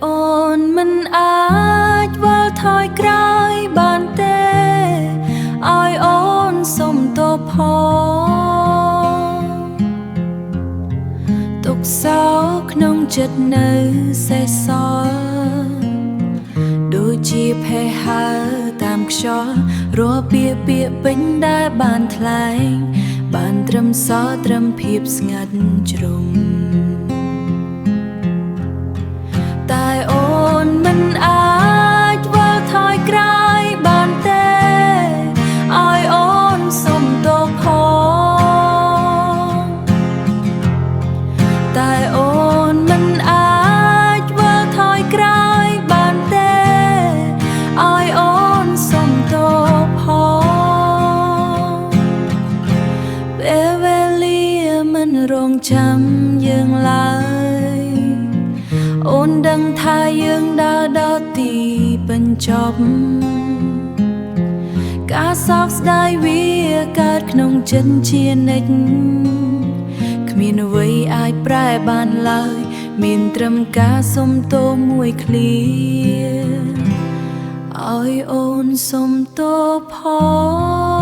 អូនមិនអាចវិលថយក្រោយបានទេឲ្យអូនសុំទោសផងទុកសោក្នុងចិត្តនៅសេសសល់ដូចជាភ័យហើតាមខ្យល់រាល់ពាក្យពេញដែលបានថ្លែងបានត្រឹមសល់ត្រឹមភាពស្ងាត់ជ្រុំតែអូនមិនអាចវិលថយក្រោយបានទេឲ្យអូនសុំទោសផងតែអូនមិនអាចវិលថយក្រោយបានទេឲ្យអូនសុំទោសផងពេលវេលាមិនរងចាំយើងឡើយអូនដឹងថាយើងដើរដល់ទីបញ្ចប់ការសោកស្ដាយវាកើតក្នុងចិត្តជានិច្ចគ្មានអ្វីអាចប្រែបានឡើយមានត្រឹមការសុំទោសមួយឃ្លាឲ្យអូនសុំទោសផង